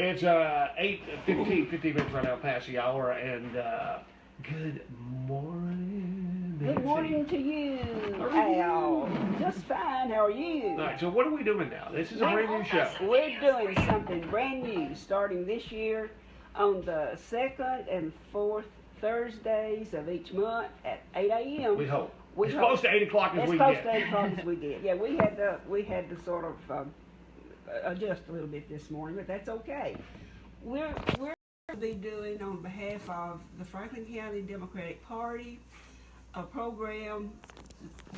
It's 8:15 minutes right now past the hour, and good morning, Nancy. Good morning to you, Al. Just fine. How are you? All right, so what are we doing now? This is a brand new show. We're doing something brand new starting this year on the second and fourth Thursdays of each month at 8 a.m. We hope. As close to 8 o'clock as we get. As close to 8 o'clock as we get. Yeah, we had to sort of adjust a little bit this morning, but that's okay. We're going to be doing, on behalf of the Franklin County Democratic Party, a program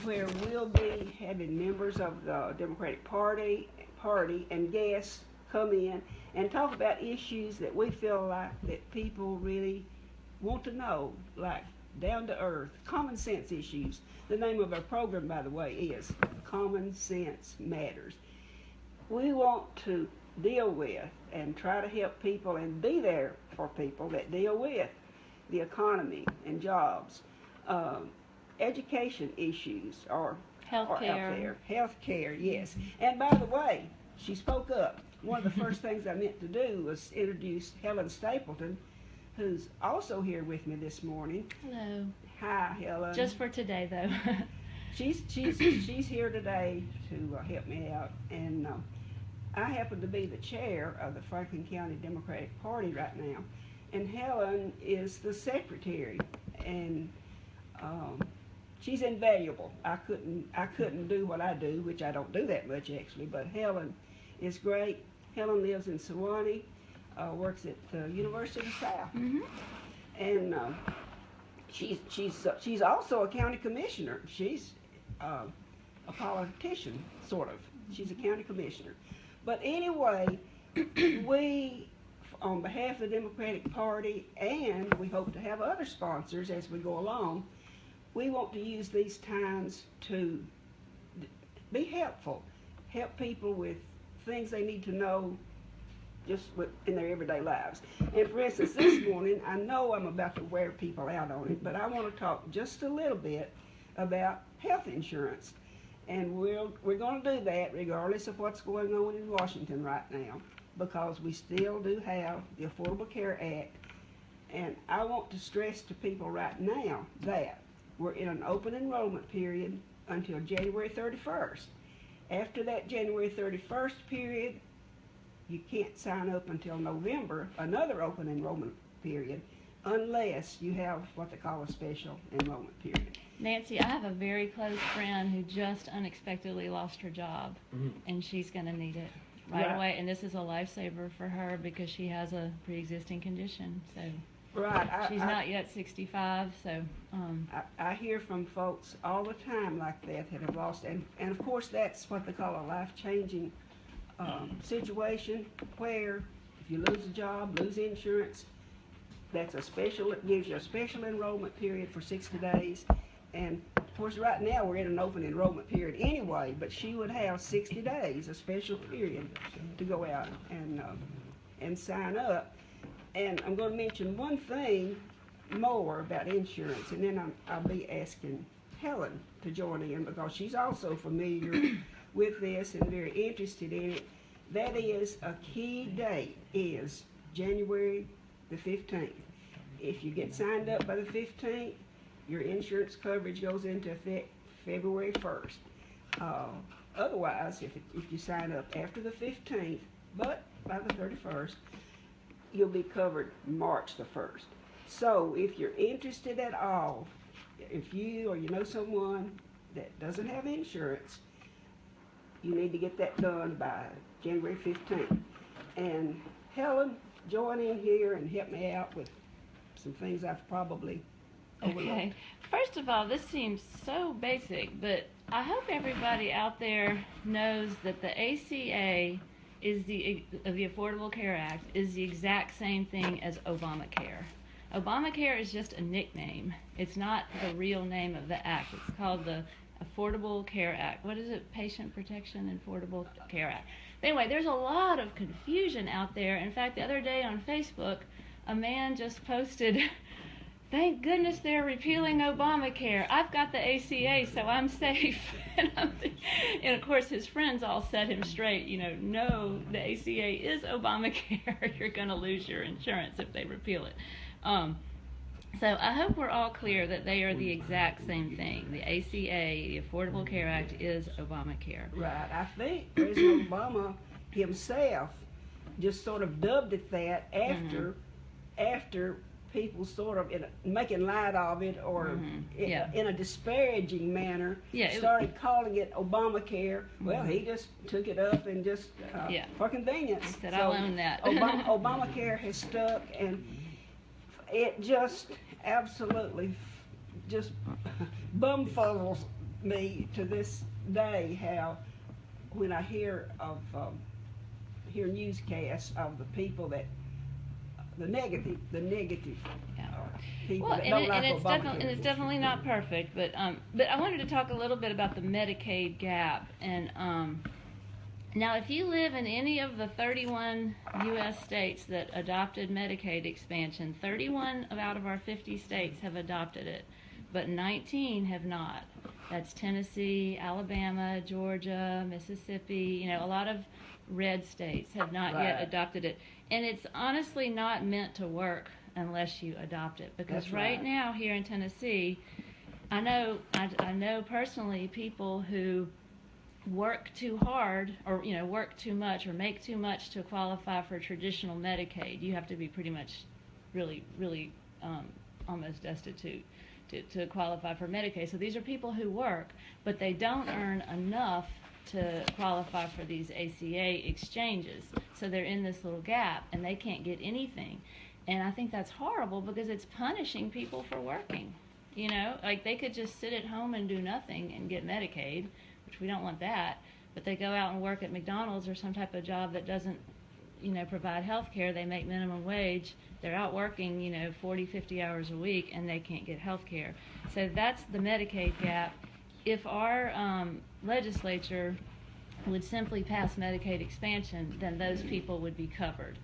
where we'll be having members of the Democratic Party and guests come in and talk about issues that we feel like that people really want to know, like down to earth, common sense issues. The name of our program, by the way, is Common Sense Matters. We want to deal with and try to help people and be there for people that deal with the economy and jobs, education issues, or healthcare. Healthcare, yes. And by the way, she spoke up. One of the first things I meant to do was introduce Helen Stapleton, who's also here with me this morning. Hello. Hi, Helen. Just for today, though. She's here today to help me out, and I happen to be the chair of the Franklin County Democratic Party right now, and Helen is the secretary, and she's invaluable. I couldn't do what I do, which I don't do that much actually, but Helen is great. Helen lives in Sewanee, works at the University of the South, and she's also a county commissioner. She's a politician, sort of. She's a county commissioner. But anyway, we, on behalf of the Democratic Party, and we hope to have other sponsors as we go along, we want to use these times to be helpful, help people with things they need to know just in their everyday lives. And for instance, this morning, I know I'm about to wear people out on it, but I want to talk just a little bit about health insurance. And we're going to do that regardless of what's going on in Washington right now, because we still do have the Affordable Care Act. And I want to stress to people right now that we're in an open enrollment period until January 31st. After that January 31st period, you can't sign up until November, another open enrollment period, unless you have what they call a special enrollment period. Nancy, I have a very close friend who just unexpectedly lost her job, and she's going to need it right away. And this is a lifesaver for her because she has a pre-existing condition. So she's not yet 65. So I hear from folks all the time like that have lost, and of course that's what they call a life-changing situation, where if you lose a job, lose insurance, it gives you a special enrollment period for 60 days. And of course right now we're in an open enrollment period anyway, but she would have 60 days, a special period, to go out and sign up. And I'm going to mention one thing more about insurance, and then I'll be asking Helen to join in, because she's also familiar with this and very interested in it. That is, a key date is January the 15th. If you get signed up by the 15th, your insurance coverage goes into effect February 1st. Otherwise, if you sign up after the 15th, but by the 31st, you'll be covered March the 1st. So if you're interested at all, if you or you know someone that doesn't have insurance, you need to get that done by January 15th. And Helen, join in here and help me out with some things I've probably overlooked. Okay. First of all, this seems so basic, but I hope everybody out there knows that the ACA is the Affordable Care Act is the exact same thing as Obamacare. Obamacare is just a nickname. It's not the real name of the act. It's called the Affordable Care Act. What is it? Patient Protection and Affordable Care Act. Anyway, there's a lot of confusion out there. In fact, the other day on Facebook, a man just posted thank goodness they're repealing Obamacare. I've got the ACA, so I'm safe. And of course, his friends all set him straight. No, the ACA is Obamacare. You're going to lose your insurance if they repeal it. So I hope we're all clear that they are the exact same thing. The ACA, the Affordable Care Act, is Obamacare. Right. I think President Obama himself just sort of dubbed it that after people sort of making light of it or in a disparaging manner started calling it Obamacare. Well, he just took it up and just for convenience. He said, I'll own that. Obamacare has stuck, and it just absolutely just bumfuzzles me to this day how when I hear newscasts of the people that the negative people that don't like Obamacare. And it's definitely not perfect, but I wanted to talk a little bit about the Medicaid gap. And now, if you live in any of the 31 U.S. states that adopted Medicaid expansion, 31 out of our 50 states have adopted it, but 19 have not. That's Tennessee, Alabama, Georgia, Mississippi. A lot of red states have not yet adopted it. And it's honestly not meant to work unless you adopt it. Because right now here in Tennessee, I know personally people who work too hard or work too much or make too much to qualify for traditional Medicaid. You have to be pretty much really almost destitute to qualify for Medicaid. So these are people who work, but they don't earn enough to qualify for these ACA exchanges. So they're in this little gap and they can't get anything. And I think that's horrible because it's punishing people for working. Like they could just sit at home and do nothing and get Medicaid, which we don't want that, but they go out and work at McDonald's or some type of job that doesn't, provide health care. They make minimum wage. They're out working, 40, 50 hours a week, and they can't get health care. So that's the Medicaid gap. If our legislature would simply pass Medicaid expansion, then those people would be covered.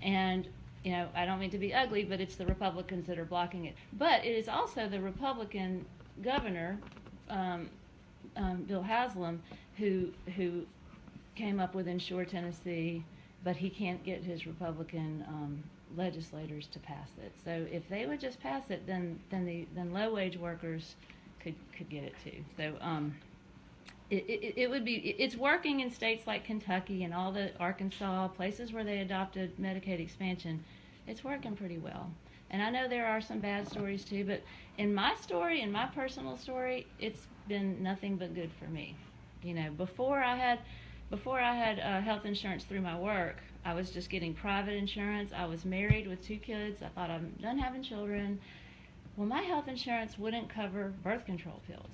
And I don't mean to be ugly, but it's the Republicans that are blocking it. But it is also the Republican governor, Bill Haslam, who came up with Insure Tennessee, but he can't get his Republican legislators to pass it. So if they would just pass it, then low-wage workers could get it too. So it's working in states like Kentucky and all the Arkansas, places where they adopted Medicaid expansion. It's working pretty well. And I know there are some bad stories too, but in my personal story, it's been nothing but good for me. Before I had health insurance through my work, I was just getting private insurance. I was married with 2 kids. I thought I'm done having children. Well, my health insurance wouldn't cover birth control pills.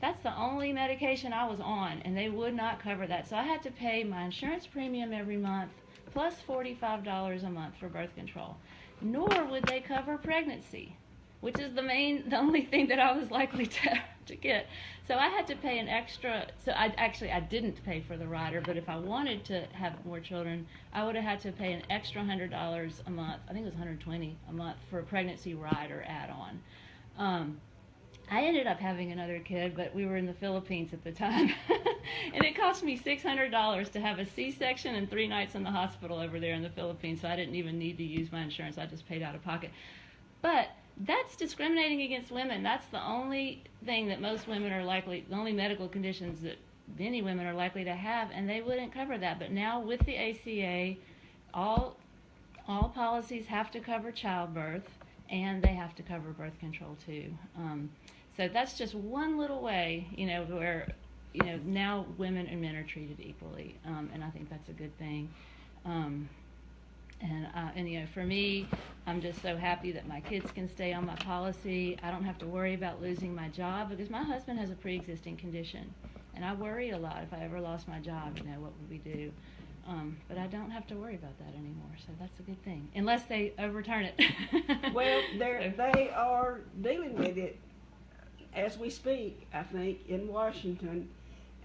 That's the only medication I was on, and they would not cover that. So I had to pay my insurance premium every month, plus $45 a month for birth control. Nor would they cover pregnancy, which is the only thing that I was likely to get. So I had to pay an extra, I didn't pay for the rider, but if I wanted to have more children, I would have had to pay an extra $100 a month. I think it was $120 a month for a pregnancy rider add-on. I ended up having another kid, but we were in the Philippines at the time. And it cost me $600 to have a C-section and 3 nights in the hospital over there in the Philippines, so I didn't even need to use my insurance. I just paid out of pocket. But that's discriminating against women. That's the only thing that most women are likely, the only medical conditions that many women are likely to have, and they wouldn't cover that. But now with the ACA, all policies have to cover childbirth, and they have to cover birth control too. So that's just one little way, where, now women and men are treated equally, and I think that's a good thing. And for me, I'm just so happy that my kids can stay on my policy. I don't have to worry about losing my job because my husband has a pre-existing condition, and I worried a lot if I ever lost my job. What would we do? But I don't have to worry about that anymore, so that's a good thing, unless they overturn it. Well, they are dealing with it as we speak, I think, in Washington.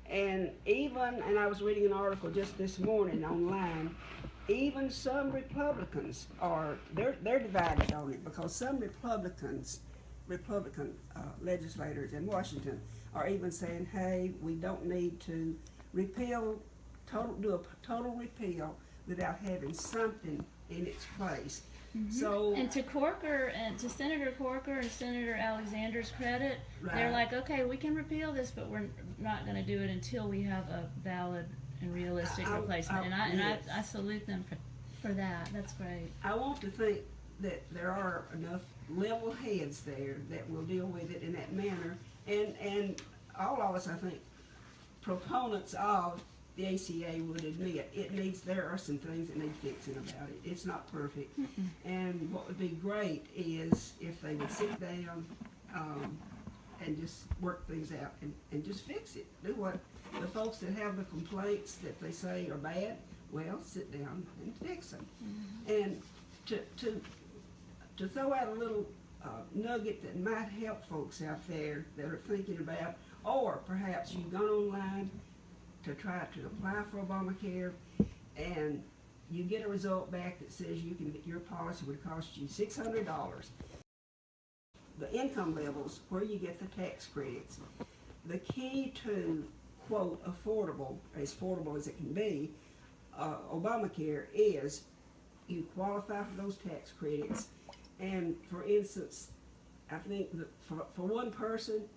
And I was reading an article just this morning online even some Republicans they're divided on it, because some Republican legislators in Washington are even saying, hey, we don't need to do a total repeal without having something in its place. So, And to Corker and to Senator Corker and Senator Alexander's credit, they're like, okay, we can repeal this, but we're not going to do it until we have a valid and realistic replacement. And I salute them for that. That's great. I want to think that there are enough level heads there that will deal with it in that manner, and all of us, I think, proponents of the ACA would admit there are some things that need fixing about it. It's not perfect. And what would be great is if they would sit down and just work things out and just fix it. Do what the folks that have the complaints that they say are bad, well, sit down and fix them. And to throw out a little nugget that might help folks out there that are thinking about, or perhaps you've gone online to try to apply for Obamacare, and you get a result back that says your policy would cost you $600. The income levels where you get the tax credits. The key to, quote, affordable as it can be, Obamacare is you qualify for those tax credits. And for instance, I think that for one person,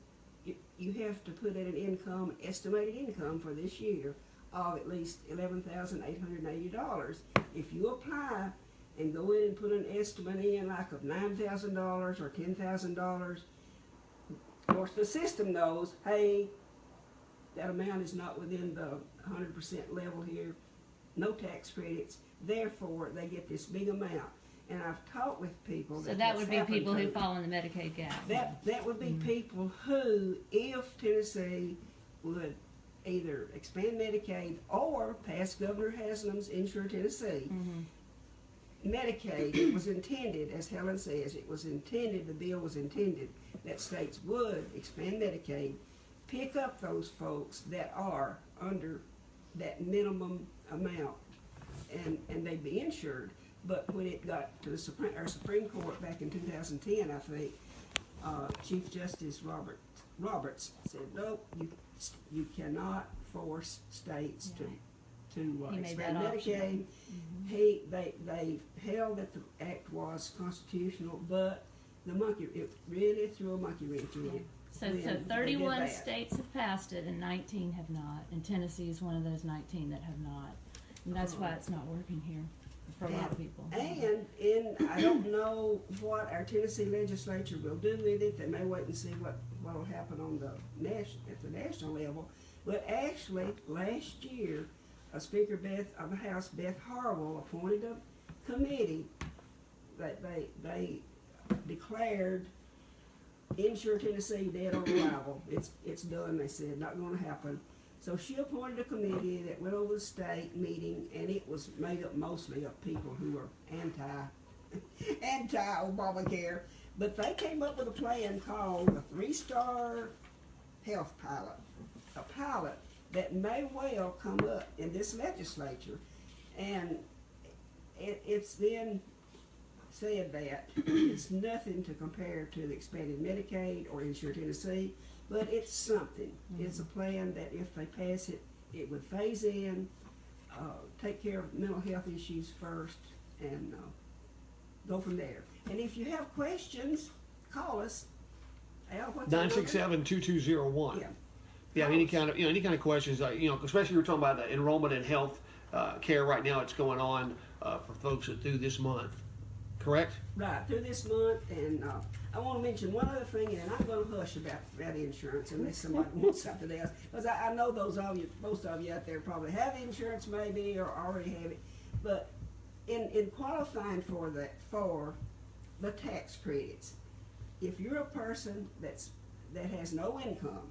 you have to put in an estimated income for this year of at least $11,880. If you apply and go in and put an estimate in like of $9,000 or $10,000, of course the system knows, hey, that amount is not within the 100% level here, no tax credits, therefore they get this big amount. And I've talked with people So that would be people who fall in the Medicaid gap. That would be people who, if Tennessee would either expand Medicaid or pass Governor Haslam's Insure Tennessee, Medicaid, it was intended, as Helen says, the bill was intended that states would expand Medicaid, pick up those folks that are under that minimum amount, and they'd be insured. But when it got to the Supreme Court back in 2010, I think, Chief Justice Roberts said, no, you cannot force states to expand Medicaid. They held that the act was constitutional, but it really threw a monkey wrench in it. So 31 states have passed it and 19 have not, and Tennessee is one of those 19 that have not. And that's why it's not working here for a lot of people. And I don't know what our Tennessee legislature will do with it. They may wait and see what will happen on at the national level. But actually, last year, Speaker of the House, Beth Harwell, appointed a committee that they declared Insure Tennessee dead on arrival. It's done, they said, not going to happen. So she appointed a committee that went over the state meeting, and it was made up mostly of people who were anti-Obamacare. But they came up with a plan called a 3-star health pilot, a pilot that may well come up in this legislature. And it's then said that it's nothing to compare to the expanded Medicaid or Insure Tennessee, but it's something. It's a plan that if they pass it, it would phase in, take care of mental health issues first, and go from there. And if you have questions, call us. Al, what's 967-2201. Yeah. Yeah, any kind of questions, especially we're talking about the enrollment in health care right now. It's going on for folks that do this month, correct? Right, through this month, and I want to mention one other thing, and I'm going to hush about insurance unless somebody wants something else, because I know most of you out there probably have insurance maybe or already have it, but in qualifying for the tax credits, if you're a person that has no income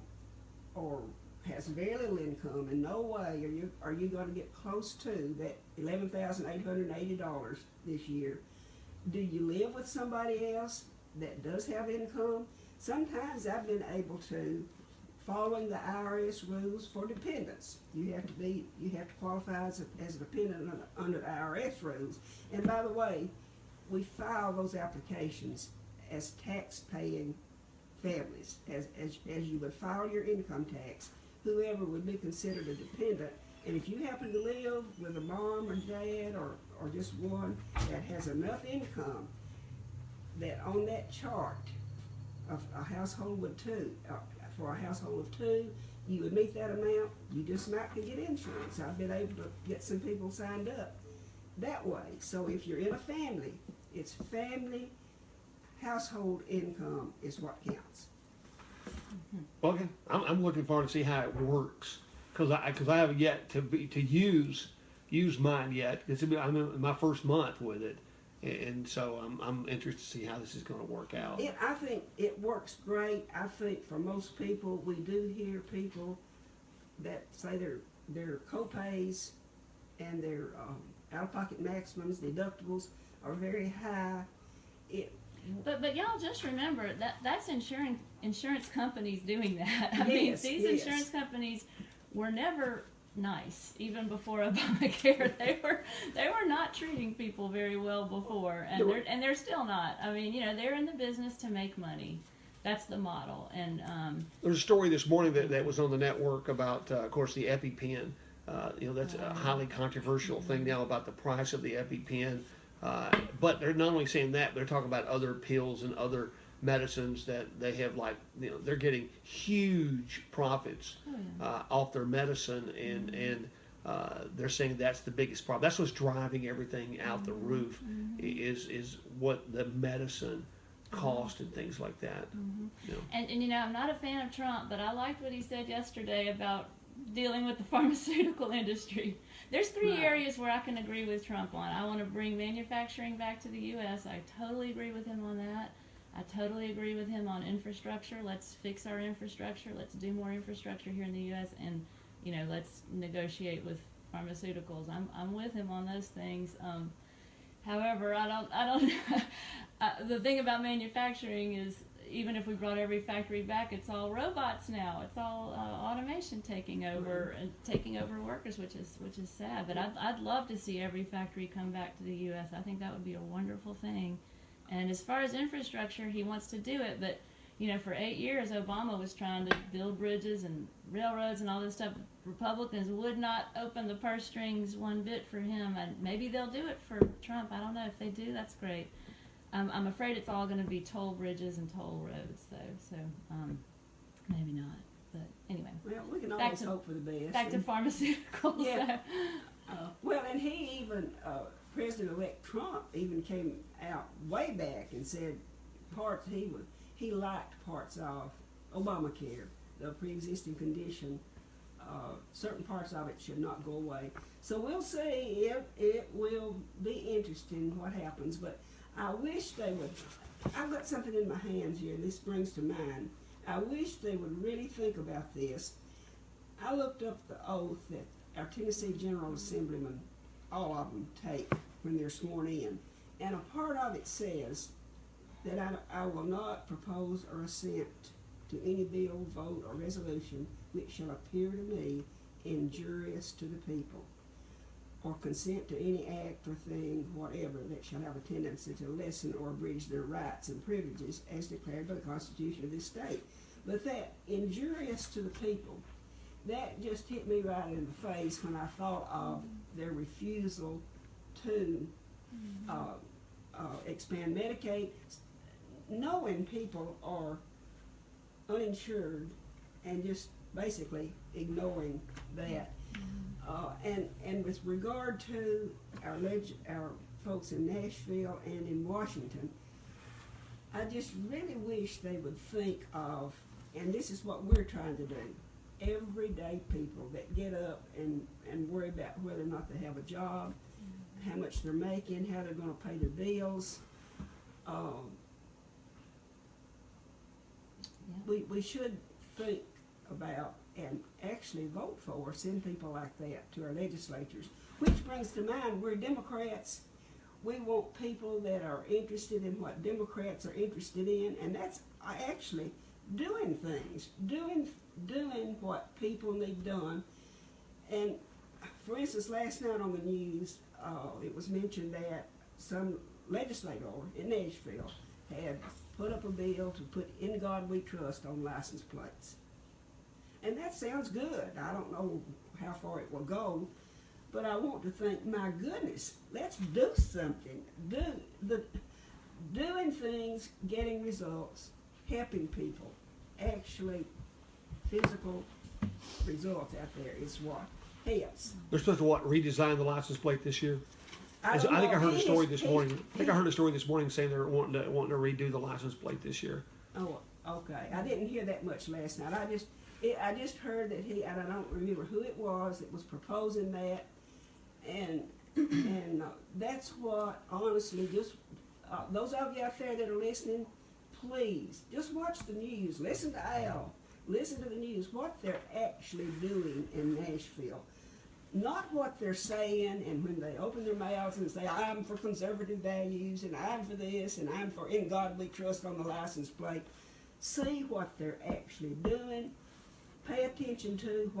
or has very little income, in no way are you going to get close to that $11,880 this year. Do you live with somebody else that does have income? Sometimes I've been able to, following the IRS rules for dependents. You have to qualify as a dependent under the IRS. IRS rules. And by the way, we file those applications as tax-paying families, as you would file your income tax. Whoever would be considered a dependent, and if you happen to live with a mom or dad or just one that has enough income that on that chart of a household with two, for a household of two, you would meet that amount, you just might could get insurance. I've been able to get some people signed up that way. So if you're in a family, it's family household income is what counts. Okay, I'm looking forward to see how it works, because I haven't yet to use mine yet. I'm in my first month with it, and so I'm interested to see how this is going to work out. I think it works great. I think for most people, we do hear people that say their co-pays and their out-of-pocket maximums, deductibles are very high. But y'all just remember that's insurance companies doing that. I mean, Yes, these yes. insurance companies were never nice, even before Obamacare. They were not treating people very well before, and they're still not. I mean, they're in the business to make money. That's the model. And There's a story this morning that was on the network about, of course, the EpiPen. That's a highly controversial thing now about the price of the EpiPen. But they're not only saying that, they're talking about other pills and other medicines that they have, they're getting huge profits off their medicine, and they're saying that's the biggest problem. That's what's driving everything out the roof, is what the medicine cost and things like that. And I'm not a fan of Trump, but I liked what he said yesterday about dealing with the pharmaceutical industry. There's three areas where I can agree with Trump on. I want to bring manufacturing back to the U.S. I totally agree with him on that. I totally agree with him on infrastructure. Let's fix our infrastructure. Let's do more infrastructure here in the U.S. and let's negotiate with pharmaceuticals. I'm with him on those things. However, I don't. The thing about manufacturing is, even if we brought every factory back, it's all robots now. It's all automation taking over and taking over workers, which is sad. But I'd love to see every factory come back to the U.S. I think that would be a wonderful thing. And as far as infrastructure, he wants to do it, but for 8 years, Obama was trying to build bridges and railroads and all this stuff. Republicans would not open the purse strings one bit for him, and maybe they'll do it for Trump. I don't know. If they do, that's great. I'm afraid it's all going to be toll bridges and toll roads, though, so maybe not. But anyway. Well, we can always hope for the best. Back to pharmaceuticals. Yeah. Well, and he even, President-elect Trump even came out way back and said he liked parts of Obamacare, the pre-existing condition. Certain parts of it should not go away. So we'll see. It will be interesting what happens, but I wish they would. I've got something in my hands here. This brings to mind. I wish they would really think about this. I looked up the oath that our Tennessee General Assemblymen, all of them, take when they're sworn in, and a part of it says that I will not propose or assent to any bill, vote, or resolution which shall appear to me injurious to the people, or consent to any act or thing whatever that shall have a tendency to lessen or abridge their rights and privileges as declared by the Constitution of this state. But that injurious to the people, that just hit me right in the face when I thought of their refusal to expand Medicaid, knowing people are uninsured and just basically ignoring that. And with regard to our folks in Nashville and in Washington, I just really wish they would think of, and this is what we're trying to do, everyday people that get up and worry about whether or not they have a job, how much they're making, how they're going to pay their bills. We should think about and actually vote for, send people like that to our legislatures. Which brings to mind, we're Democrats. We want people that are interested in what Democrats are interested in, and that's actually doing things, doing what people need done. And for instance, last night on the news, it was mentioned that some legislator in Nashville had put up a bill to put "In God We Trust" on license plates. And that sounds good. I don't know how far it will go, but I want to think, my goodness, let's do something. Doing things, getting results, helping people, actually physical results out there is what helps. They're supposed to redesign the license plate this year? I don't think I know. heard a story this morning. I think I heard a story this morning saying they're wanting to redo the license plate this year. Oh, okay. I didn't hear that much last night. I just heard that and I don't remember who it was that was proposing that, and that's what, honestly, just those of you out there that are listening, please just watch the news. Listen to Al. Listen to the news. What they're actually doing in Nashville. Not what they're saying, and when they open their mouths and say, "I'm for conservative values, and I'm for this, and I'm for In God We Trust" on the license plate. See what they're actually doing. Pay attention to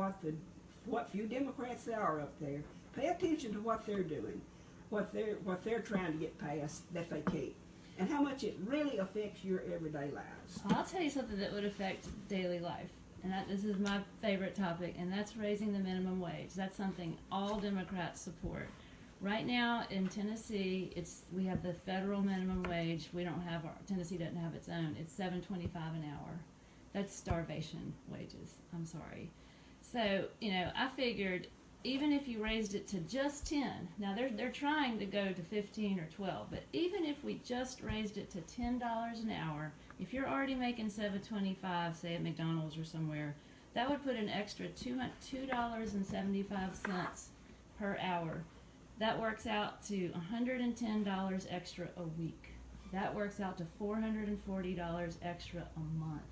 what few Democrats there are up there. Pay attention to what they're doing, what they're trying to get passed that they keep, and how much it really affects your everyday lives. I'll tell you something that would affect daily life. And this is my favorite topic, and that's raising the minimum wage. That's something all Democrats support. Right now in Tennessee, we have the federal minimum wage. Tennessee doesn't have its own. It's $7.25 an hour. That's starvation wages. I'm sorry. So, I figured even if you raised it to just 10, now they're trying to go to 15 or 12, but even if we just raised it to $10 an hour, if you're already making $7.25, say at McDonald's or somewhere, that would put an extra $2.75 per hour. That works out to $110 extra a week. That works out to $440 extra a month.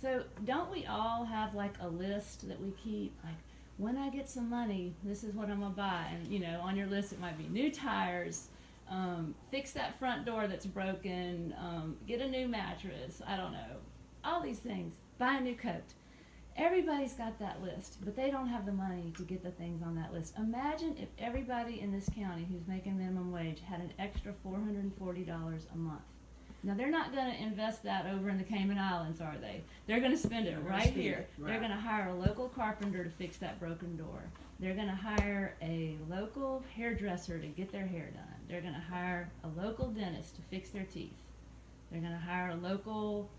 So don't we all have like a list that we keep? Like, when I get some money, this is what I'm gonna buy. And on your list it might be new tires, fix that front door that's broken, get a new mattress, I don't know, all these things, buy a new coat. Everybody's got that list, but they don't have the money to get the things on that list. Imagine if everybody in this county who's making minimum wage had an extra $440 a month. Now, they're not going to invest that over in the Cayman Islands, are they? They're going to spend it right here. They're going to hire a local carpenter to fix that broken door. They're going to hire a local hairdresser to get their hair done. They're going to hire a local dentist to fix their teeth. They're going to hire a local,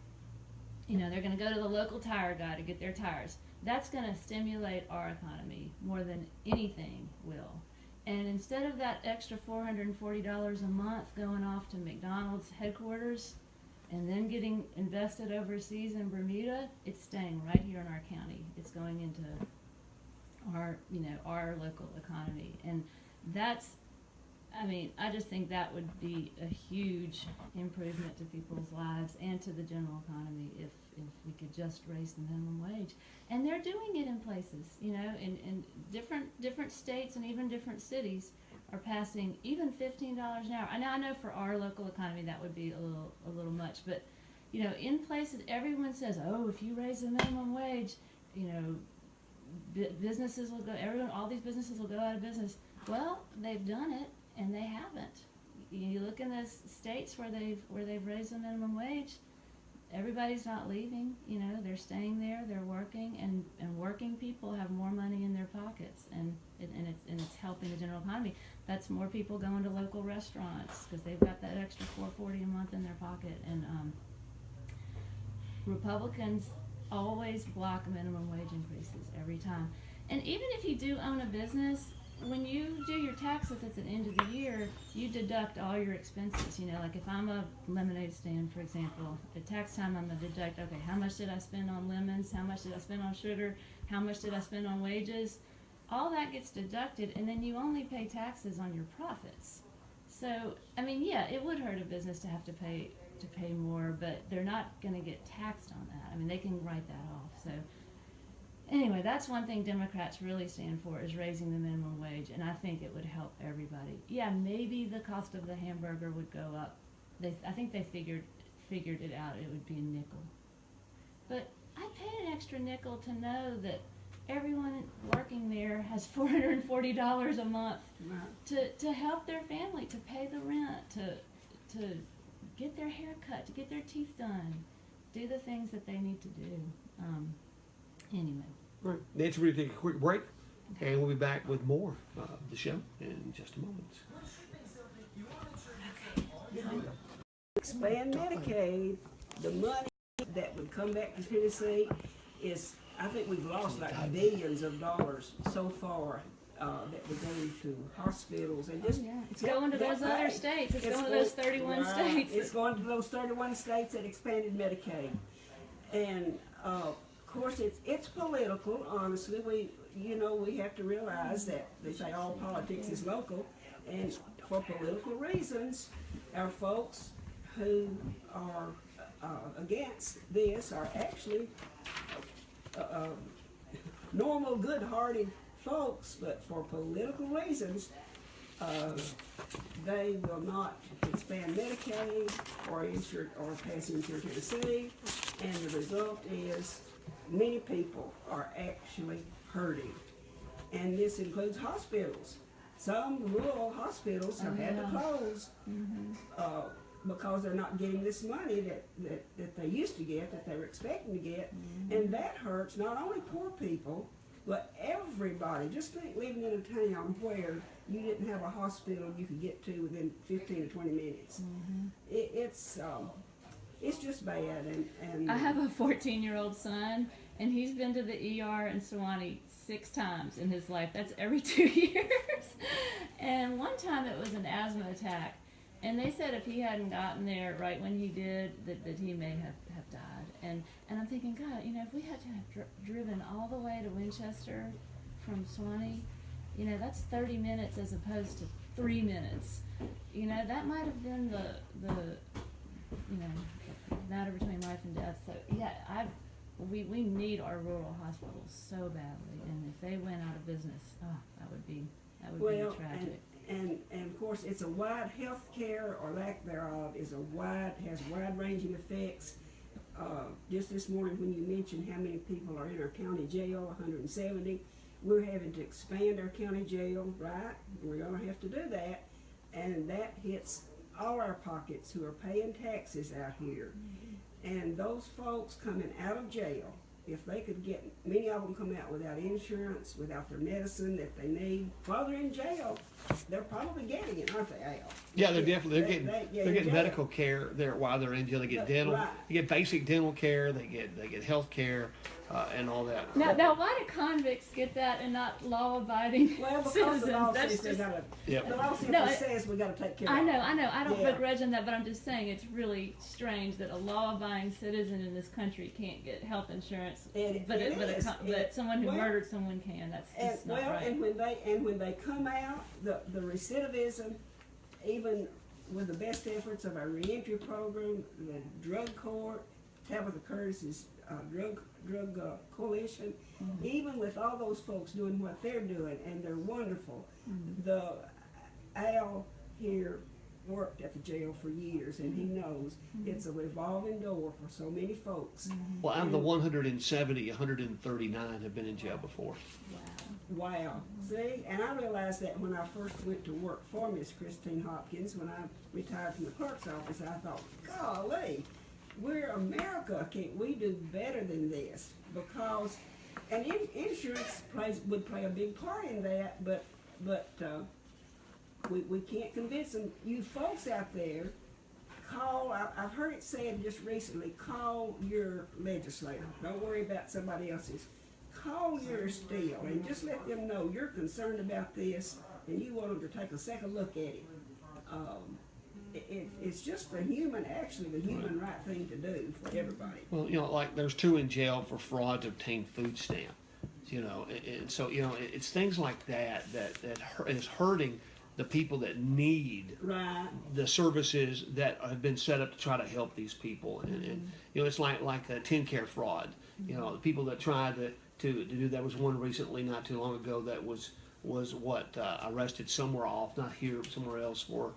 they're going to go to the local tire guy to get their tires. That's going to stimulate our economy more than anything will. And instead of that extra $440 a month going off to McDonald's headquarters and then getting invested overseas in Bermuda, it's staying right here in our county. It's going into our local economy. And I just think that would be a huge improvement to people's lives and to the general economy if we could just raise the minimum wage. And they're doing it in places, in different states and even different cities are passing even $15 an hour. I know for our local economy that would be a little much, but in places everyone says, oh, if you raise the minimum wage, businesses will go. All these businesses will go out of business. Well, they've done it, and they haven't. You look in the states where they've raised the minimum wage. Everybody's not leaving, they're staying there, they're working, and working people have more money in their pockets, and it's helping the general economy. That's more people going to local restaurants because they've got that extra $440 a month in their pocket. And Republicans always block minimum wage increases every time. And even if you do own a business, when you do your taxes at the end of the year, you deduct all your expenses. Like if I'm a lemonade stand, for example, at tax time I'm going to deduct, okay, how much did I spend on lemons? How much did I spend on sugar? How much did I spend on wages? All that gets deducted, and then you only pay taxes on your profits. So, yeah, it would hurt a business to have to pay more, but they're not going to get taxed on that. They can write that off. So anyway, that's one thing Democrats really stand for, is raising the minimum wage, and I think it would help everybody. Yeah, maybe the cost of the hamburger would go up. I think they figured it out. It would be a nickel. But I pay an extra nickel to know that everyone working there has $440 a month Right. to help their family, to pay the rent, to get their hair cut, to get their teeth done, do the things that they need to do. Anyway. All right, Nancy, we're going to take a quick break, and we'll be back with more of the show in just a moment. Expand Medicaid, the money that would come back to Tennessee is, I think we've lost like billions of dollars so far that would go to hospitals and just. It's going to those other states. It's going to those 31 states. It's going to those 31 states that expanded Medicaid. And of course, it's political, honestly. We have to realize that they say all politics is local. And for political reasons, our folks who are against this are actually normal, good-hearted folks, but for political reasons, they will not expand Medicaid or pass Insure Tennessee, and the result is many people are actually hurting. And this includes hospitals. Some rural hospitals have had to close because they're not getting this money that they used to get, that they were expecting to get, and that hurts not only poor people, but everybody. Just think living in a town where you didn't have a hospital you could get to within 15 or 20 minutes. It's just bad. And I have a 14-year-old son, and he's been to the ER in Sewanee 6 times in his life. That's every 2 years. And one time it was an asthma attack. And they said if he hadn't gotten there right when he did, that he may have died. And I'm thinking, God, if we had to have driven all the way to Winchester from Sewanee, that's 30 minutes as opposed to 3 minutes. That might have been the matter between life and death. So yeah, we need our rural hospitals so badly. And if they went out of business, that would be tragic. And of course, it's a wide health care or lack thereof has wide-ranging effects. Just this morning when you mentioned how many people are in our county jail, 170, we're having to expand our county jail, right? We're going to have to do that. And that hits all our pockets who are paying taxes out here. And those folks coming out of jail, if they could get, many of them come out without insurance, without their medicine that they need. While they're in jail, they're probably getting it, aren't they, Al? Yeah, they're getting medical care there while they're in jail. They get dental, they get basic dental care, they get health care, and all that. Now, why do convicts get that and not law-abiding citizens? The law says we got to take care of it. I know. I don't begrudge them that, but I'm just saying it's really strange that a law-abiding citizen in this country can't get health insurance, but someone who murdered someone can. That's just not right. And when they come out, the recidivism, even with the best efforts of our reentry program, the drug court, Tabitha Curtis's drug coalition, even with all those folks doing what they're doing, and they're wonderful. The Al here worked at the jail for years, and he knows it's a revolving door for so many folks. Well, out of the 170, 139 have been in jail before. Wow. See, and I realized that when I first went to work for Miss Christine Hopkins, when I retired from the clerk's office, I thought, golly, we're America. Can't we do better than this? Because, and insurance would play a big part in that, but we can't convince them. You folks out there, I've heard it said just recently, call your legislator. Don't worry about somebody else's. Call yours still and just let them know you're concerned about this and you want them to take a second look at it. It's just the human right thing to do for everybody. Well, like there's 2 in jail for fraud to obtain food stamp. And so it's things like that is hurting the people that need the services that have been set up to try to help these people. And it's like the TennCare fraud. The people that try to do that. Was one recently, not too long ago, that was arrested somewhere off, not here, but somewhere else, for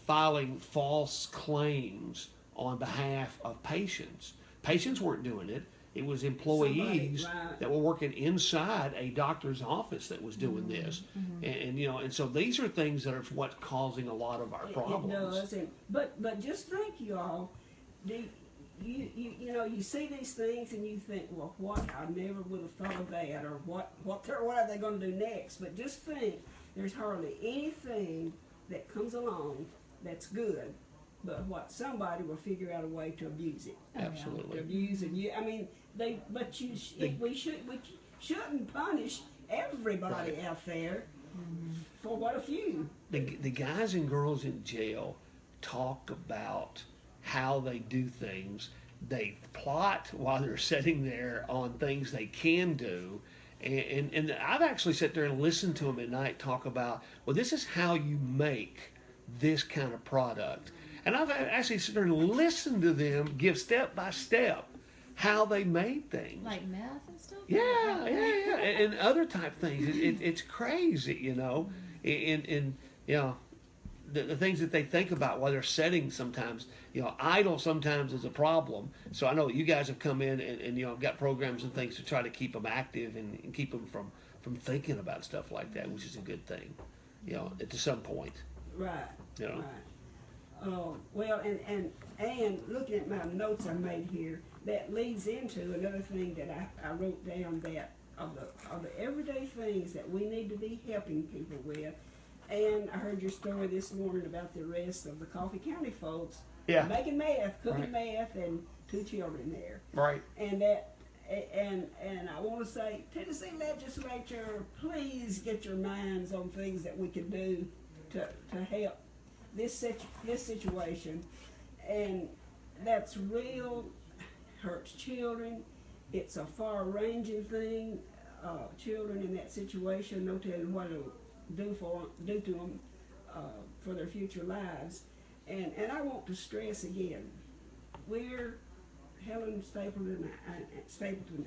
filing false claims on behalf of patients. Patients weren't doing it. It was employees Somebody, right. that were working inside a doctor's office that was doing this, and and so these are things that are what's causing a lot of our problems. It does, but just think, y'all. You know, you see these things and you think, well, what? I never would have thought of that, or what are they going to do next? But just think, there's hardly anything that comes along that's good, but what somebody will figure out a way to abuse it. Absolutely. To abuse it. I mean, we shouldn't punish everybody Right. out there for what a few. The guys and girls in jail talk about how they do things. They plot while they're sitting there on things they can do. And I've actually sat there and listened to them at night talk about, well, this is how you make this kind of product. And I've actually sat there and listened to them give step by step how they made things. Like meth and stuff? Yeah, and other type things. It's crazy, you know. And you know, the things that they think about while they're setting sometimes, you know, idle sometimes is a problem. So I know you guys have come in and you know, got programs and things to try to keep them active and keep them from thinking about stuff like that, which is a good thing, you know, to some point. Right. You know. Right. Well, and looking at my notes I made here, that leads into another thing that I wrote down, that of the everyday things that we need to be helping people with. And I heard your story this morning about the arrest of the Coffee County folks. Yeah. Making meth, cooking Right. meth, and 2 children there. Right. And that, and I want to say, Tennessee legislature, please get your minds on things that we can do to help this situation. And that's real, hurts children. It's a far-ranging thing. Children in that situation, no telling what it'll do to them for their future lives. And I want to stress again, Helen Stapleton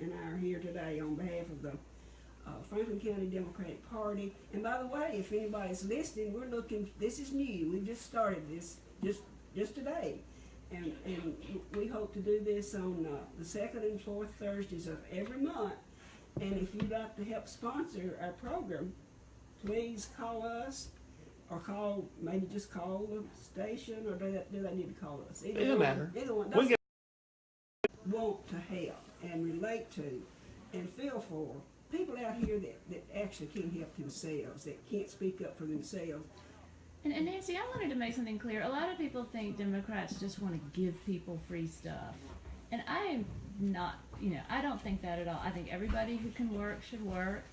and I are here today on behalf of the Franklin County Democratic Party. And by the way, if anybody's listening, we're looking, this is new. We've just started this just today. And we hope to do this on the second and fourth Thursdays of every month. And if you'd like to help sponsor our program, please call us, or maybe just call the station, or do they need to call us? It doesn't matter. Either one. We Want to help and relate to and feel for people out here that actually can't help themselves, that can't speak up for themselves. And Nancy, I wanted to make something clear. A lot of people think Democrats just want to give people free stuff. And I am not, I don't think that at all. I think everybody who can work should work.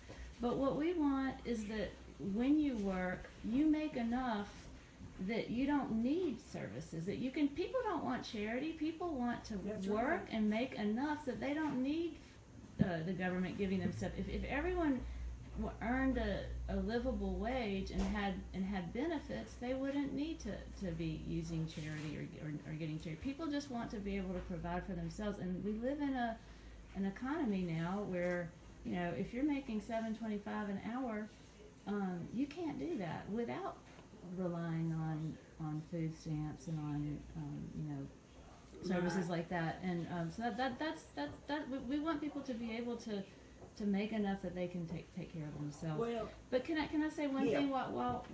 But what we want is that when you work, you make enough that you don't need services, that you can, people don't want charity, people want to work right. and make enough that they don't need the government giving them stuff. If everyone earned a livable wage and had benefits, they wouldn't need to be using charity or getting charity. People just want to be able to provide for themselves, and we live in an economy now where, if you're making $7.25 an hour, you can't do that without relying on food stamps and on services like that. And so that's we want people to be able to make enough that they can take care of themselves. Well, but can I say one thing while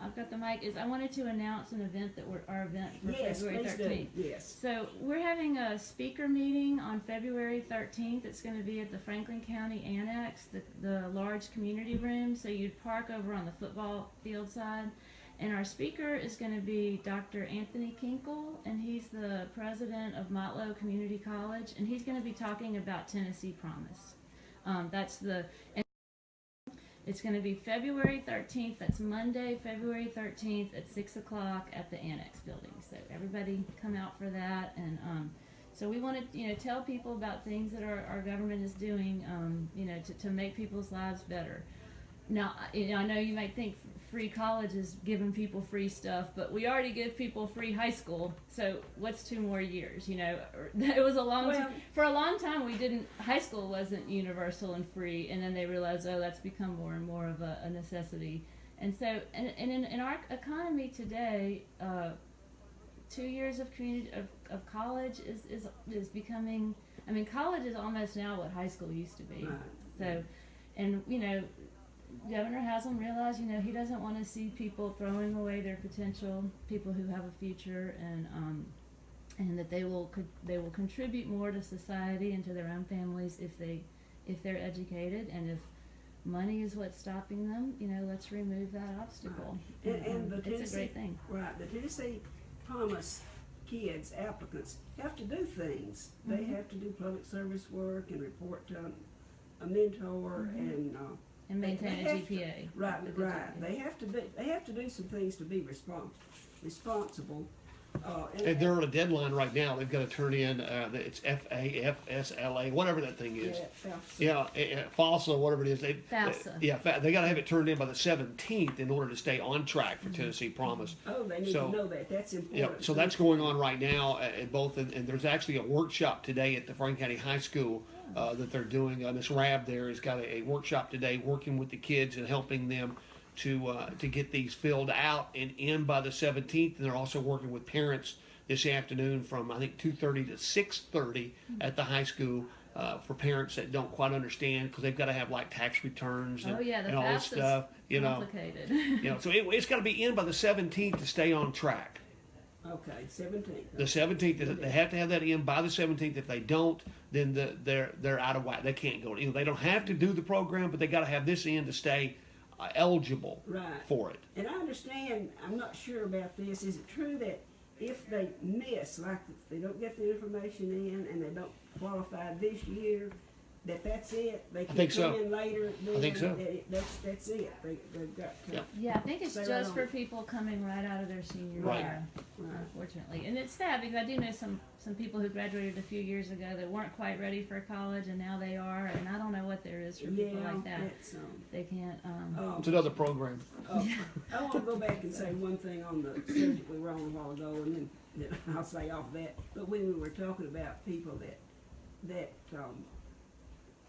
I've got the mic? Is I wanted to announce an event our event for February 13th. Yes. So we're having a speaker meeting on February 13th. It's going to be at the Franklin County Annex, the large community room. So you'd park over on the football field side. And our speaker is going to be Dr. Anthony Kinkle, and he's the president of Motlow Community College, and he's going to be talking about Tennessee Promise. It's going to be February 13th. That's Monday, February 13th at 6 o'clock at the Annex building. So everybody come out for that. And so we want to, tell people about things that our government is doing, to make people's lives better. Now, I know you might think free college is giving people free stuff, but we already give people free high school. So what's 2 more years? It was a long time. For a long time, high school wasn't universal and free, and then they realized, that's become more and more of a necessity. And so, and in our economy today, 2 years of college is becoming I mean, college is almost now what high school used to be. Right. So, and Governor has them realize, he doesn't want to see people throwing away their potential, people who have a future, and that they will contribute more to society and to their own families if they're educated, and if money is what's stopping them, let's remove that obstacle. Right. And the it's Tennessee, a great thing. Right, the Tennessee Promise kids, applicants, have to do things. They have to do public service work and report to a mentor and maintain they a have to- GPA. Right, a good right. GPA. They have to do some things to be responsible. And they're on a deadline right now. They've got to turn in, it's FAFSLA, whatever that thing is. Yeah, FAFSA, whatever it is. FAFSA. They got to have it turned in by the 17th in order to stay on track for Tennessee Promise. oh, they need to know that. That's Yeah, important. so that's going on right now at both, and there's actually a workshop today at the Franklin County High School that they're doing. Miss Rab there has got a workshop today working with the kids and helping them to get these filled out and in by the 17th. And they're also working with parents this afternoon from, I think, 2:30 to 6:30 at the high school for parents that don't quite understand, because they've got to have like tax returns and, The and all this FAFSA's stuff. complicated. So it's got to be in by the 17th to stay on track. Okay, 17th. The 17th, they have to have that in by the 17th. If they don't, then they're out of whack. They can't go. They don't have to do the program, but they got to have this in to stay eligible Right. for it. And I understand, I'm not sure about this. Is it true that if they miss, like if they don't get the information in and they don't qualify this year, that's it? They can think so. come in later? I think so. That's it. They've got to. Yeah. Yeah, I think it's Stay just right for on. people coming right out of their senior Right. year, Right. unfortunately. And it's sad because I do know some people who graduated a few years ago that weren't quite ready for college, and now they are. And I don't know what there is for people like that. That's, They can't. It's another program. I want to go back and say one thing on the subject we were on a while ago, and then I'll say off that. But when we were talking about people that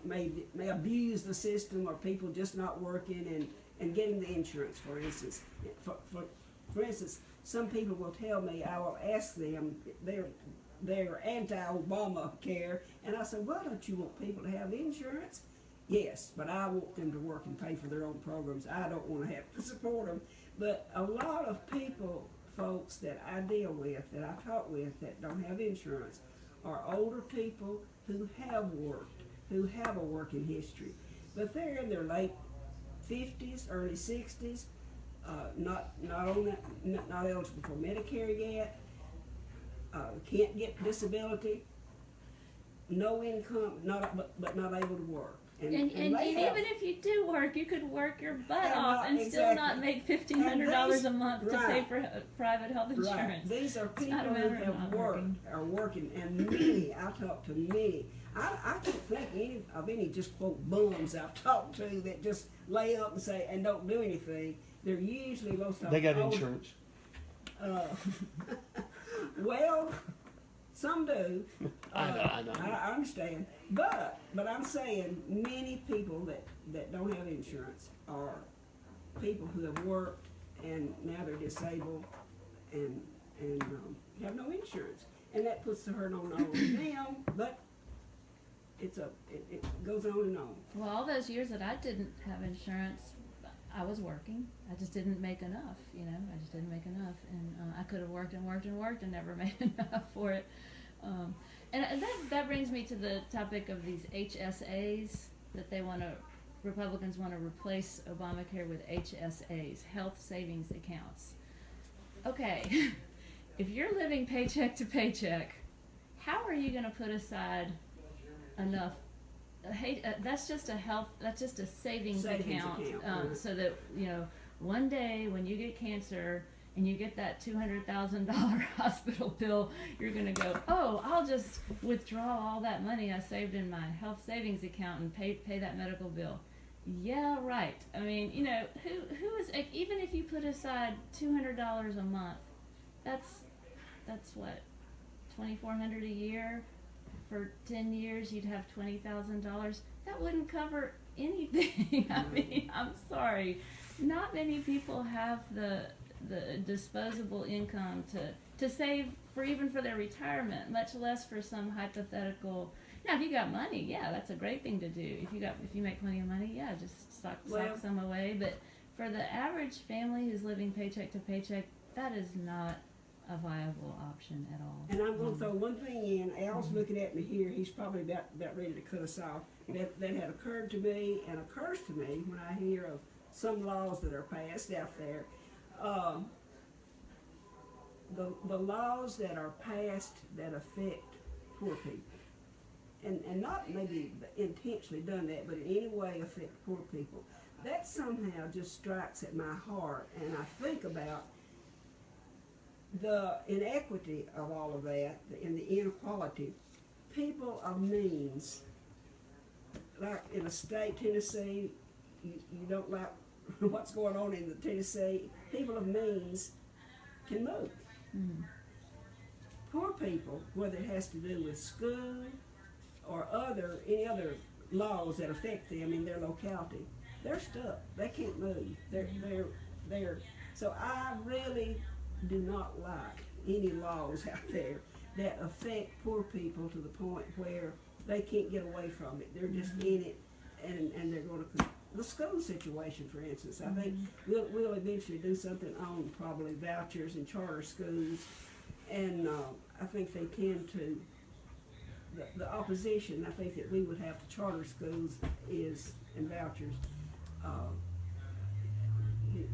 may abuse the system, or people just not working and getting the insurance, for instance. For instance, some people will tell me, I will ask them, they're anti-Obamacare, and I say, well, don't you want people to have insurance? Yes, but I want them to work and pay for their own programs. I don't want to have to support them. But a lot of people, folks, that I deal with, that I talk with, that don't have insurance, are older people who have worked, who have a working history. But they're in their late 50s, early 60s, not eligible for Medicare yet, can't get disability, no income, but not able to work. And they have- even if you do work, you could work your butt Yeah, off and still exactly. not make $1,500 a month to pay Right. for private health insurance. Right. These are It's people not a who matter of have not working. are working, and many, I talk to many. I can't think of any just quote bums I've talked to that just lay up and say and don't do anything. They're usually most of They got older- insurance. Well, some do. I know. I understand, but I'm saying many people that don't have insurance are people who have worked and now they're disabled and have no insurance, and that puts the hurt on all of them. But it goes on and on. Well, all those years that I didn't have insurance, I was working. I just didn't make enough, I just didn't make enough. And I could have worked and worked and worked and never made enough for it. And that brings me to the topic of these HSAs that Republicans want to replace Obamacare with HSAs, health savings accounts. Okay, if you're living paycheck to paycheck, how are you going to put aside enough? That's just a savings account, right. so that one day when you get cancer and you get that $200,000 hospital bill, you're going to go, oh, I'll just withdraw all that money I saved in my health savings account and pay that medical bill. Yeah, right. I mean, who is, even if you put aside $200 a month, that's what, $2,400 a year. For 10 years, you'd have $20,000. That wouldn't cover anything. I mean, I'm sorry. Not many people have the disposable income to save even for their retirement, much less for some hypothetical Now, if you got money, yeah, that's a great thing to do. If you make plenty of money, yeah, just sock some away. But for the average family who's living paycheck to paycheck, that is not a viable option at all. And I'm going to throw one thing in. Al's looking at me here. He's probably about ready to cut us off. That had occurred to me and occurs to me when I hear of some laws that are passed out there. The laws that are passed that affect poor people, and not maybe intentionally done that, but in any way affect poor people, that somehow just strikes at my heart, and I think about the inequity of all of that and the inequality. People of means, like in a state, Tennessee, you don't like what's going on in the Tennessee, people of means can move. Mm-hmm. Poor people, whether it has to do with school or any other laws that affect them in their locality, they're stuck. They can't move. They're so I really do not like any laws out there that affect poor people to the point where they can't get away from it. They're just in it, and they're going to. The school situation, for instance, I think we'll eventually do something on probably vouchers and charter schools, and I think they tend to. The opposition I think that we would have to charter schools and vouchers.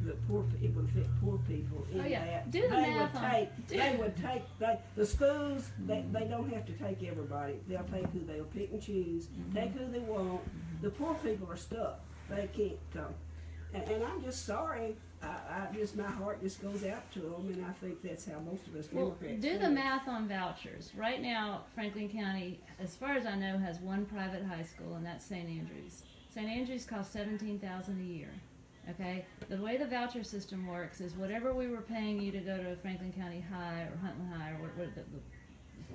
It would affect poor people in that Do the math they would take the schools. They don't have to take everybody. They'll take who they'll pick and choose. Take who they want. The poor people are stuck. They can't. And I'm just sorry. My heart just goes out to them, and I think that's how most of us Democrats do the math on vouchers. Right now, Franklin County, as far as I know, has one private high school, and that's St. Andrews. St. Andrews costs $17,000 a year. Okay, the way the voucher system works is whatever we were paying you to go to Franklin County High or Huntley High or what the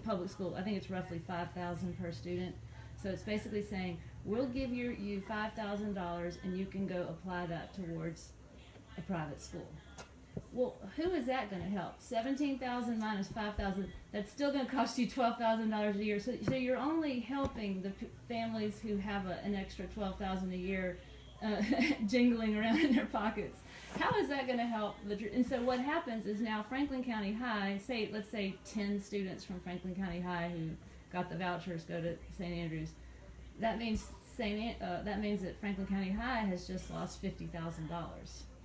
public school, I think it's roughly $5,000 per student. So it's basically saying we'll give you $5,000 and you can go apply that towards a private school. Well, who is that going to help? $17,000 minus $5,000. That's still going to cost you $12,000 a year. So you're only helping the families who have an extra $12,000 a year. Jingling around in their pockets. How is that going to help? And so what happens is now Franklin County High, let's say 10 students from Franklin County High who got the vouchers go to St. Andrews. That means that Franklin County High has just lost $50,000.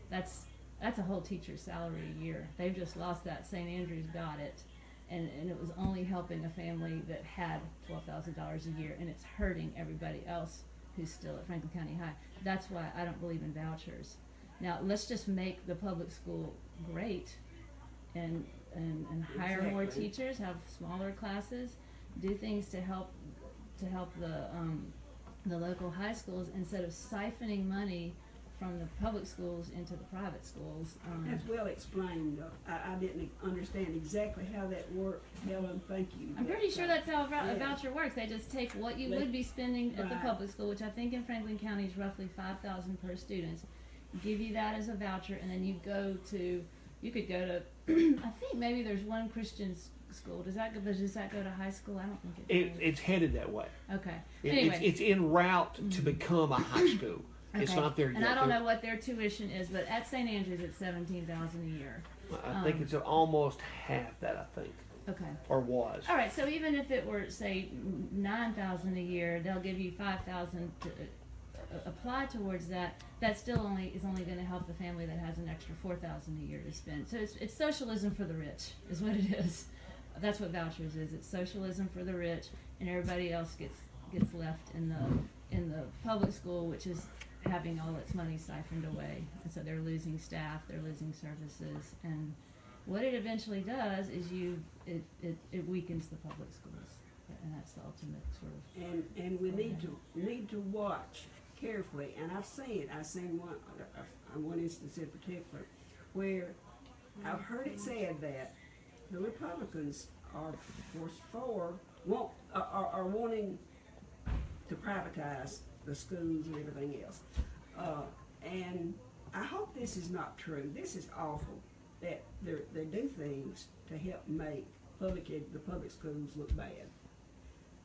That's a whole teacher's salary a year. They've just lost that. St. Andrews got it, and it was only helping a family that had $12,000 a year, and it's hurting everybody else who's still at Franklin County High. That's why I don't believe in vouchers. Now, let's just make the public school great and hire more teachers, have smaller classes, do things to help the local high schools instead of siphoning money from the public schools into the private schools. That's well explained. I didn't understand exactly how that worked. Helen, thank you. I'm pretty sure that's how a voucher works. They just take what you would be spending at the public school, which I think in Franklin County is roughly $5,000 per student, give you that as a voucher, and then you could go to, I think maybe there's one Christian school. Does that go to high school? I don't think it does. It's headed that way. Okay. Anyway. It's en route to become a high school. Okay. It's not there yet. And I don't know what their tuition is, but at St. Andrews it's $17,000 a year. I think it's almost half that, I think. Okay. Or was. All right. So even if it were, say, $9,000 a year, they'll give you $5,000 to apply towards that. That still is only going to help the family that has an extra $4,000 a year to spend. So it's socialism for the rich, is what it is. That's what vouchers is. It's socialism for the rich, and everybody else gets left in the public school, which is having all its money siphoned away, and so they're losing staff, they're losing services, and what it eventually does is it weakens the public schools, and that's the ultimate sort of. And we need to watch carefully, and I've seen one instance in particular where I've heard it said that the Republicans are wanting to privatize the schools and everything else. And I hope this is not true. This is awful that they do things to help make the public schools look bad.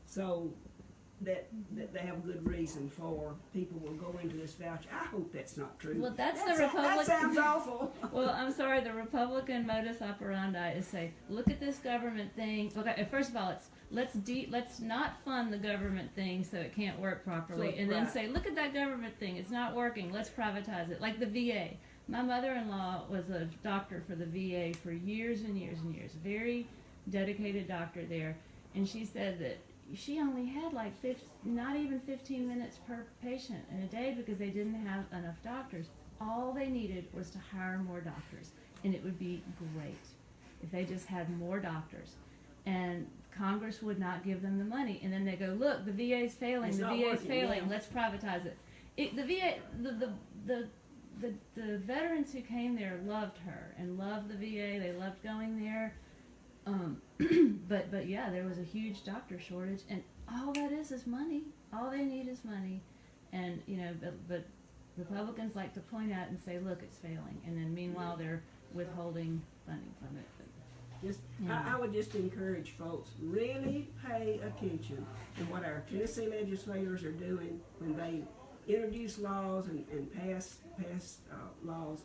So that they have a good reason for people will go into this voucher. I hope that's not true. Well, that's the That Republican. sounds awful. Well, I'm sorry. The Republican modus operandi is say, look at this government thing. Okay, first of all, let's not fund the government thing so it can't work properly, and then say, look at that government thing. It's not working. Let's privatize it. Like the VA. My mother-in-law was a doctor for the VA for years and years and years. Very dedicated doctor there, and she said that she only had like not even 15 minutes per patient in a day because they didn't have enough doctors. All they needed was to hire more doctors, and it would be great if they just had more doctors. And Congress would not give them the money, and then they go, look, the VA's failing, the VA's failing, let's privatize it. The VA, the veterans who came there loved her and loved the VA. They loved going there. But yeah, there was a huge doctor shortage, and all that is money. All they need is money, and but Republicans like to point out and say, look, it's failing, and then meanwhile they're withholding funding from it. I would just encourage folks, really pay attention to what our Tennessee legislators are doing when they introduce laws and pass laws.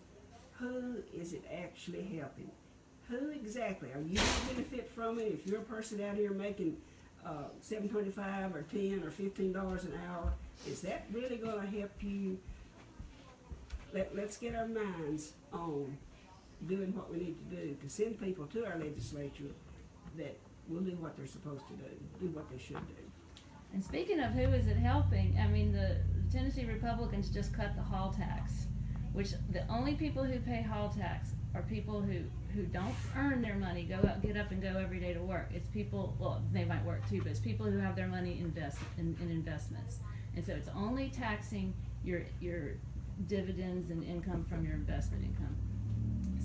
Who is it actually helping? Who exactly are you going to benefit from it? If you're a person out here making $7.25 or $10 or $15 an hour, is that really going to help you? Let's get our minds on doing what we need to do to send people to our legislature that will do what they're supposed to do what they should do. And speaking of who is it helping, I mean, the Tennessee Republicans just cut the hall tax, which the only people who pay hall tax are people who don't earn their money, get up and go every day to work. It's people, well, they might work too, but it's people who have their money in investments. And so it's only taxing your dividends and income from your investment income.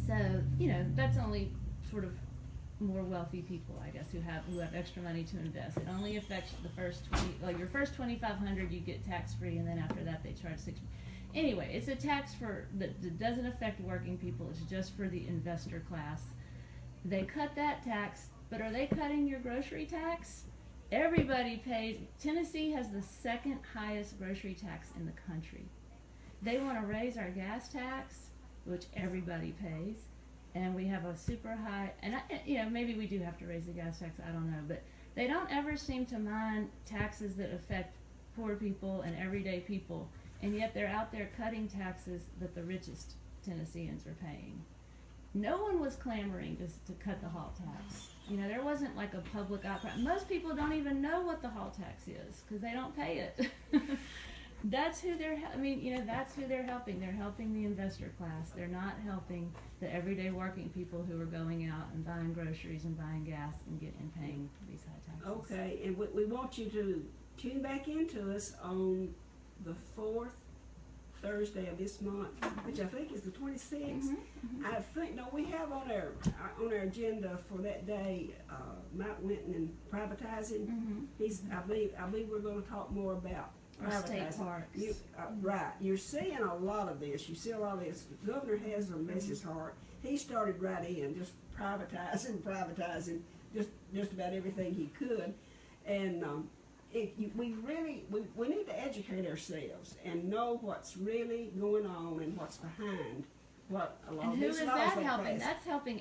So, that's only sort of more wealthy people, I guess, who have extra money to invest. It only affects the first your first $2,500 you get tax free, and then after that they charge $6. Anyway, it's a tax that doesn't affect working people. It's just for the investor class. They cut that tax, but are they cutting your grocery tax? Everybody pays. Tennessee has the second highest grocery tax in the country. They want to raise our gas tax, which everybody pays, and we have a super high, and maybe we do have to raise the gas tax, I don't know, but they don't ever seem to mind taxes that affect poor people and everyday people, and yet they're out there cutting taxes that the richest Tennesseans are paying. No one was clamoring to cut the hall tax. There wasn't like a public outcry. Most people don't even know what the hall tax is because they don't pay it. That's who that's who they're helping. They're helping the investor class. They're not helping the everyday working people who are going out and buying groceries and buying gas and paying these high taxes. Okay, and we want you to tune back into us on the 4th Thursday of this month, which I think is the 26th. I think we have on our agenda for that day Mike Winton and privatizing. I believe we're going to talk more about state parks. Right. You're seeing a lot of this. You see a lot of this. Governor Haslam, bless his heart, he started right in, just privatizing just about everything he could. And we need to educate ourselves and know what's really going on and what's behind what a lot and of who these is laws that they helping? pass. That's helping